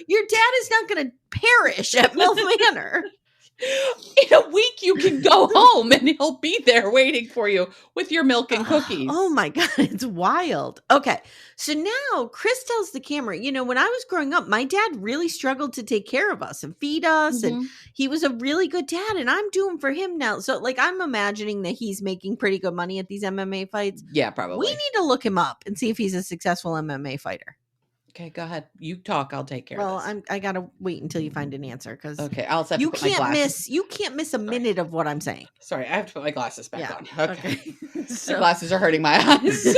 your dad is not going to perish at MILF Manor. In a week, you can go home and he'll be there waiting for you with your milk and cookies. Oh my God, it's wild. Okay, so now Chris tells the camera, when I was growing up, my dad really struggled to take care of us and feed us, and he was a really good dad, and I'm doing for him now. So, like, I'm imagining that he's making pretty good money at these MMA fights. Yeah, probably. We need to look him up and see if he's a successful MMA fighter. Okay, go ahead. You talk. I'll take care of this. I gotta wait until you find an answer because I'll have to put my glasses. You can't miss a minute of what I'm saying. Sorry, I have to put my glasses back on. Okay. So, my glasses are hurting my eyes.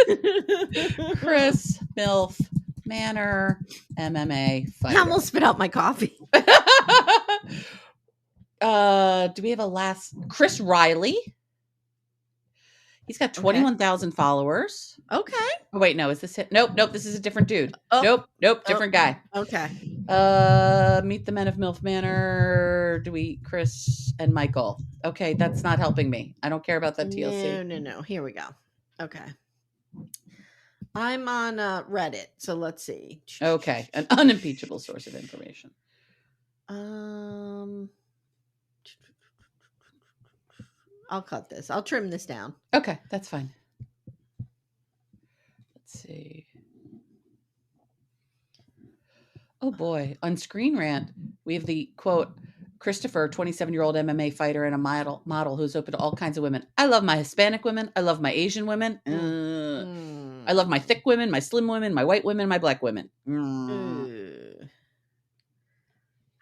Chris, MILF, Manor, MMA fighter. I almost spit out my coffee. Do we have a last? Chris Riley. He's got 21,000 followers. Okay. Oh, wait, no, is this it? Nope, this is a different dude. Oh. Nope, different guy. Okay. Meet the Men of MILF Manor. Chris and Michael. Okay, that's not helping me. I don't care about that TLC. No. Here we go. Okay. I'm on Reddit, so let's see. Okay, an unimpeachable source of information. I'll cut this. I'll trim this down. Okay, that's fine. Let's see. Oh boy, on Screen Rant, we have the quote, Christopher, 27-year-old MMA fighter and a model who's open to all kinds of women. I love my Hispanic women. I love my Asian women. I love my thick women, my slim women, my white women, my black women. I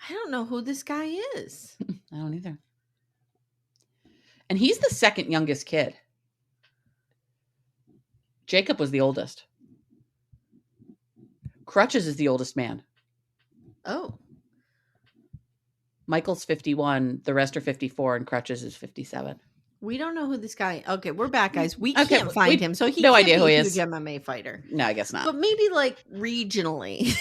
don't know who this guy is. I don't either. And he's the second youngest kid. Jacob was the oldest. Crutches is the oldest man. Oh. Michael's 51. The rest are 54, and Crutches is 57. We don't know who this guy. Okay, we're back, guys. We can't find him, so he no can't idea be who he a is. huge MMA fighter. No, I guess not. But maybe like regionally.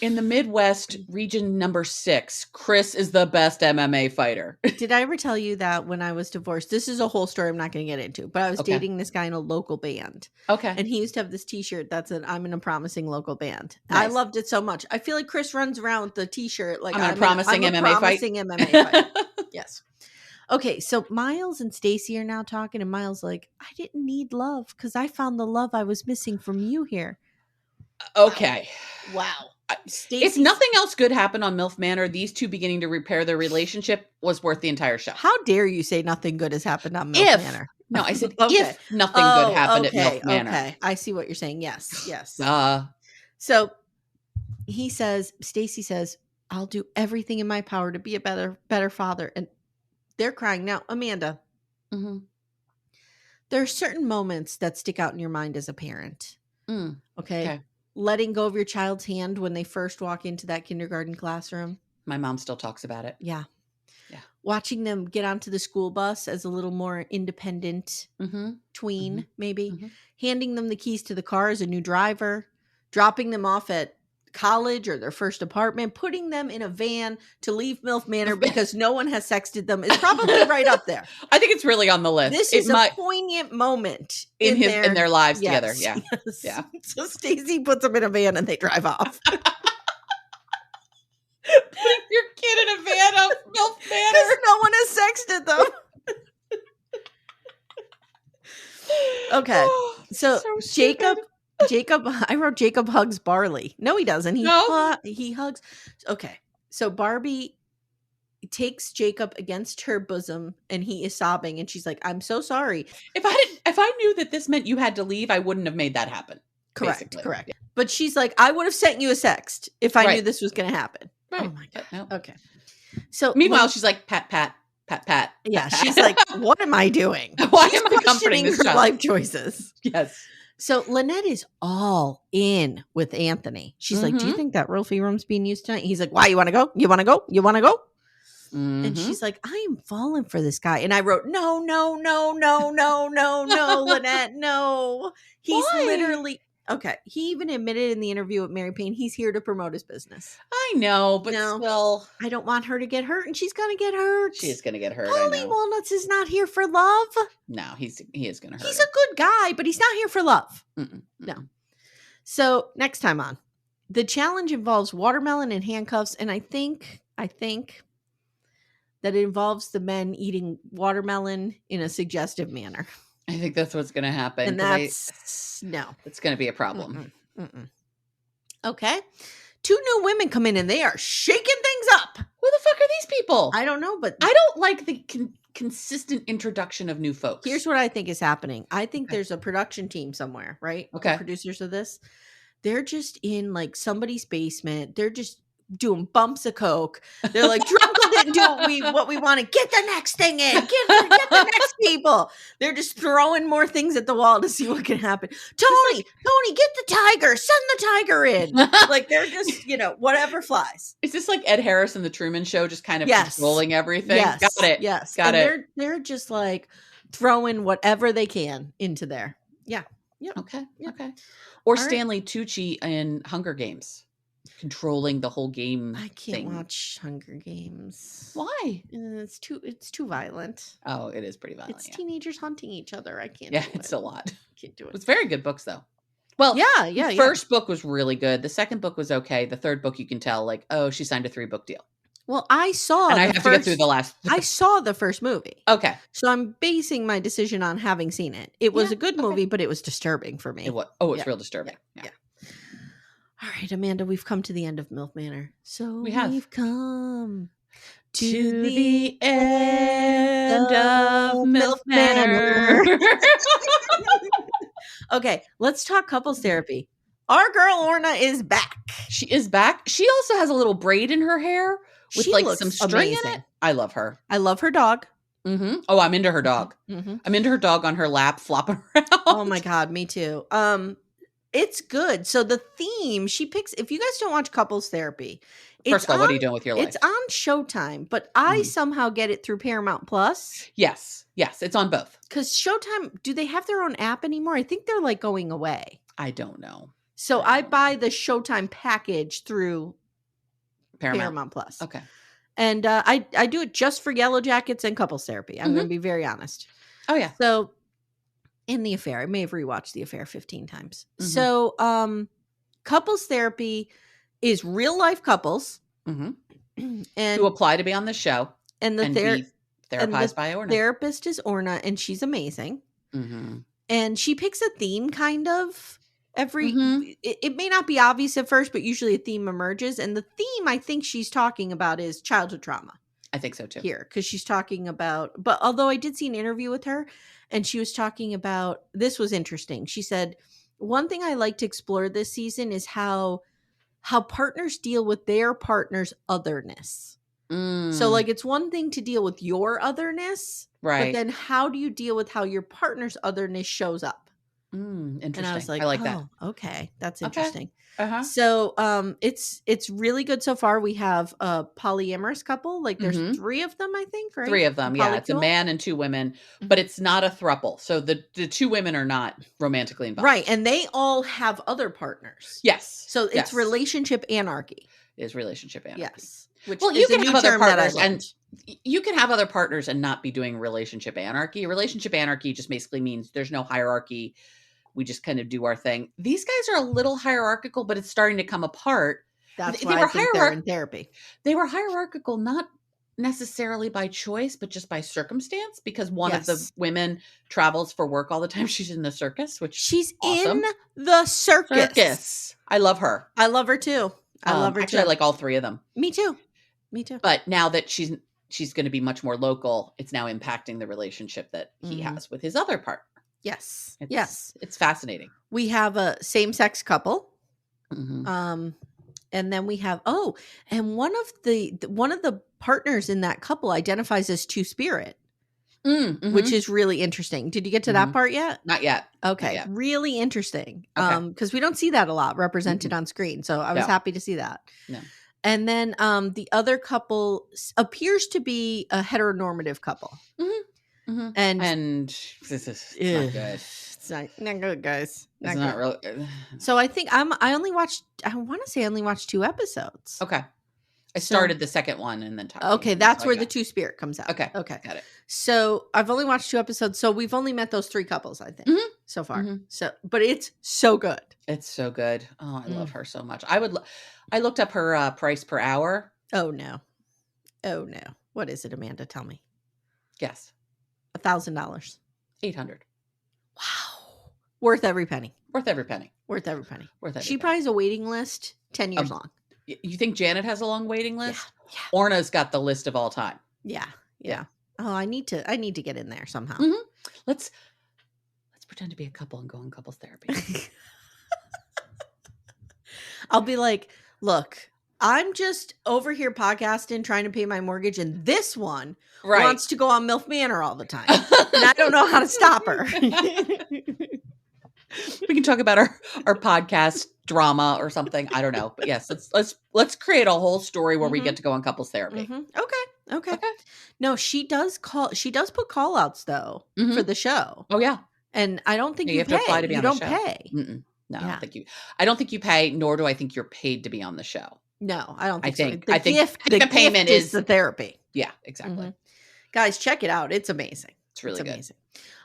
In the Midwest, region number 6, Chris is the best MMA fighter. Did I ever tell you that when I was divorced? This is a whole story I'm not going to get into, but I was dating this guy in a local band. Okay. And he used to have this t-shirt that's an I'm in a promising local band. Nice. I loved it so much. I feel like Chris runs around with the t-shirt like I'm a promising MMA fight. Yes. Okay, so Miles and Stacy are now talking, and Miles like, I didn't need love because I found the love I was missing from you here. Okay. Wow. If nothing else good happened on MILF Manor, these two beginning to repair their relationship was worth the entire show. How dare you say nothing good has happened on MILF Manor? No, I said if nothing good happened at MILF Manor. Okay, I see what you're saying. Yes. So he says, Stacy says, I'll do everything in my power to be a better father. And they're crying. Now, Amanda, there are certain moments that stick out in your mind as a parent. Okay. Letting go of your child's hand when they first walk into that kindergarten classroom. My mom still talks about it. Yeah. Watching them get onto the school bus as a little more independent tween, maybe. Handing them the keys to the car as a new driver. Dropping them off at college or their first apartment. Putting them in a van to leave MILF Manor because no one has sexted them is probably right up there. I think it's really on the list. This is a poignant moment in their lives together. Yeah. Yes. Yeah. So Stacy puts them in a van and they drive off. texted them. Okay. So Jacob, I wrote Jacob hugs Barley. No, he doesn't. He hugs. Okay. So Barbie takes Jacob against her bosom and he is sobbing and she's like, I'm so sorry. If I knew that this meant you had to leave, I wouldn't have made that happen. Correct. Basically. Correct. Yeah. But she's like, I would have sent you a sext if I knew this was going to happen. Right. Oh my God. No. Okay. So meanwhile, she's like, pat, pat, pat, pat. Yeah. Pat, She's pat. like, what am I doing? Why she's am I comforting this her child? life choices? Yes. So Lynette is all in with Anthony. She's like, do you think that Rolfie room's being used tonight? He's like, why? You want to go? You want to go? You want to go? And she's like, I am falling for this guy. And I wrote, no, Lynette, no. He's literally, okay. He even admitted in the interview with Mary Payne, he's here to promote his business. I know, but still. I don't want her to get hurt, and she's going to get hurt. She is going to get hurt. Paulie Walnuts is not here for love. No, he is going to hurt. He's a good guy, but he's not here for love. No. So next time on, the challenge involves watermelon and handcuffs, and I think that it involves the men eating watermelon in a suggestive manner. I think that's what's going to happen. And that's it's going to be a problem. Okay. 2 new women come in and they are shaking things up. Who the fuck are these people? I don't know, but I don't like the consistent introduction of new folks. Here's what I think is happening. I think there's a production team somewhere, right? Okay. The producers of this. They're just in like somebody's basement. They're just doing bumps of coke. They're like, Drunkle didn't do what we wanted. Get the next thing in. Get the next people. They're just throwing more things at the wall to see what can happen. Tony, get the tiger. Send the tiger in. Like they're just, whatever flies. Is this like Ed Harris and the Truman Show, just kind of controlling everything? Yes. Got it. Yes. Got it. They're just like throwing whatever they can into there. Yeah. Yep. Okay. Yep. Okay. Or All Stanley Tucci in Hunger Games, controlling the whole game. I can't watch Hunger Games. Why? It's too violent. Oh, it is pretty violent. It's teenagers hunting each other. I can't. Yeah, it's a lot. Can't do it. It's very good books though. Well, yeah. The first book was really good. The second book was okay. The third book, you can tell, like, oh, she signed a 3-book deal. Well, I saw, and I have to get through the last. I saw the first movie. Okay, so I'm basing my decision on having seen it. It was a good movie, but it was disturbing for me. It was. Oh, it's real disturbing. Yeah. All right, Amanda, we've come to the end of MILF Manor. So we've come to the end of MILF Manor. Okay, let's talk couples therapy. Our girl Orna is back. She is back. She also has a little braid in her hair with some string in it. I love her. I love her dog. Oh, I'm into her dog. I'm into her dog on her lap flopping around. Oh my God, me too. It's good. So the theme she picks, if you guys don't watch couples therapy, first of all, what are you doing with your life? It's on Showtime, but I somehow get it through Paramount Plus. Yes, it's on both. Because Showtime, do they have their own app anymore? I think they're like going away. I don't know. So I buy the Showtime package through Paramount Plus. Okay. And I do it just for Yellow Jackets and couples therapy. I'm going to be very honest. Oh, yeah. So in The Affair, I may have rewatched The Affair 15 times. So couples therapy is real life couples. And who apply to be on the show. And the be therapized by Orna. Therapist is Orna, and she's amazing. And she picks a theme kind of. It may not be obvious at first, but usually a theme emerges. And the theme I think she's talking about is childhood trauma. I think so too. Here, because she's talking about, but although I did see an interview with her and she was talking about, this was interesting. She said, one thing I like to explore this season is how partners deal with their partner's otherness. So like, it's one thing to deal with your otherness, right? But then how do you deal with how your partner's otherness shows up? Interesting. And I was like, I like that. Okay, that's interesting. So it's really good so far. We have a polyamorous couple. Like there's 3 of them, I think, right? 3 of them. Yeah, it's a man and 2 women, but it's not a throuple. So the 2 women are not romantically involved, right? And they all have other partners. Yes. So it's relationship anarchy. It is relationship anarchy. Yes. Which you can have other partners, and you can have other partners and not be doing relationship anarchy. Relationship anarchy just basically means there's no hierarchy. We just kind of do our thing. These guys are a little hierarchical, but it's starting to come apart. That's why I think they're in therapy. They were hierarchical, not necessarily by choice, but just by circumstance, because one of the Yes. women travels for work all the time. She's in the circus, which She's awesome. in the circus. I love her. I love her too. Actually, I like all three of them. Me too. But now that she's going to be much more local, it's now impacting the relationship that he has with his other partner. Yes. It's fascinating. We have a same-sex couple. Mm-hmm. And then we have and one of the partners in that couple identifies as Two-Spirit, which is really interesting. Did you get to that part yet? Not yet. Okay, Not yet. really interesting. Okay. Because we don't see that a lot represented on screen, so I was happy to see that. No. And then the other couple appears to be a heteronormative couple, and this is not good. It's not good, guys. It's not really. So I think I want to say I only watched 2 episodes. Okay. I started the second one and then okay, that's where the Two-Spirit comes out. Okay. Got it. So I've only watched 2 episodes. So we've only met those 3 couples, I think, so far. So, but it's so good. It's so good. Oh, I love her so much. I looked up her price per hour. Oh no. What is it, Amanda? Tell me. Yes. $1,000. $800. Wow. Worth every penny. She probably has a waiting list 10 years long. You think Janet has a long waiting list? Yeah. Orna's got the list of all time. Yeah. Oh, I need to get in there somehow. Let's pretend to be a couple and go on couples therapy. I'll be like, look, I'm just over here podcasting, trying to pay my mortgage, and this one wants to go on MILF Manor all the time. And I don't know how to stop her. We can talk about our podcast drama or something. I don't know. But yes, let's create a whole story where we get to go on couples therapy. Okay. No, she does put call outs though for the show. Oh yeah. And I don't think you have to apply to be on the show. You don't pay. No, I don't think you pay, nor do I think you're paid to be on the show. No, I don't think so. I think the payment is the therapy. Yeah, exactly. Guys, check it out. It's amazing. It's really good. Amazing.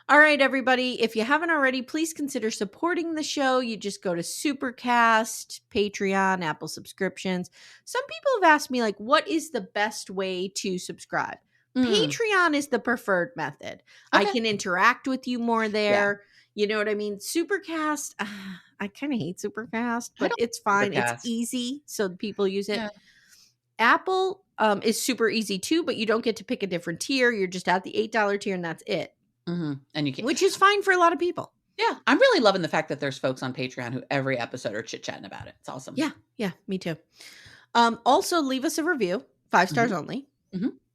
All right, everybody. If you haven't already, please consider supporting the show. You just go to Supercast, Patreon, Apple subscriptions. Some people have asked me, like, what is the best way to subscribe? Patreon is the preferred method. I can interact with you more there. You know what I mean? Supercast, I kind of hate Supercast, but it's fine. Supercast. It's easy, so people use it. Yeah. Apple is super easy too, but you don't get to pick a different tier. You're just at the $8 tier, and that's it. And you can, which is fine for a lot of people. Yeah, I'm really loving the fact that there's folks on Patreon who every episode are chit-chatting about it. It's awesome. Yeah, me too. Also, leave us a review, 5 stars only.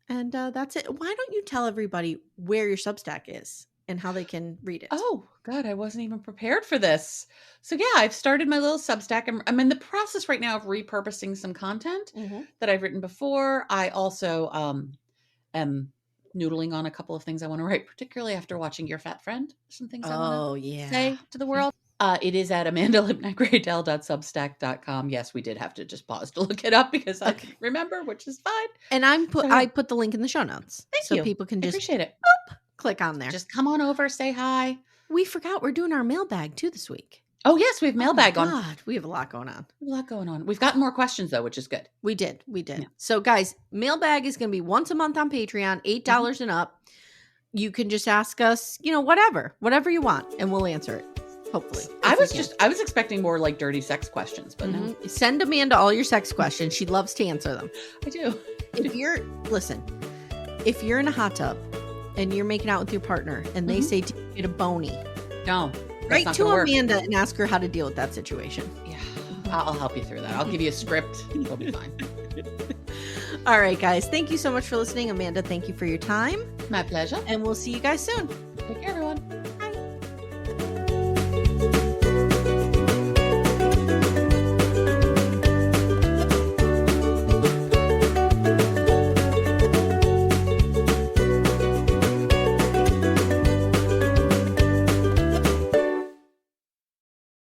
And that's it. Why don't you tell everybody where your Substack is and how they can read it? Oh, God, I wasn't even prepared for this. So yeah, I've started my little Substack. I'm in the process right now of repurposing some content that I've written before. I also am noodling on a couple of things I want to write, particularly after watching Your Fat Friend. Some things I want to say to the world. It is at amandalipnigraydell.substack.com. Yes, we did have to just pause to look it up because I couldn't remember, which is fine. And I put the link in the show notes. Thank you. So people can just appreciate it. Click on there. Just come on over, say hi. We forgot we're doing our mailbag too this week. Oh, yes, we have mailbag on. God, we have a lot going on. We've gotten more questions, though, which is good. We did. Yeah. So, guys, mailbag is going to be once a month on Patreon, $8 and up. You can just ask us, whatever you want, and we'll answer it, hopefully. I was expecting more like dirty sex questions, but no. Send Amanda all your sex questions. She loves to answer them. I do. If you're in a hot tub and you're making out with your partner and they say, "Do you get a bony?" No. Write to Amanda and ask her how to deal with that situation. Yeah. I'll help you through that. I'll give you a script. It'll be fine. All right, guys. Thank you so much for listening. Amanda, thank you for your time. My pleasure. And we'll see you guys soon. Take care, everyone.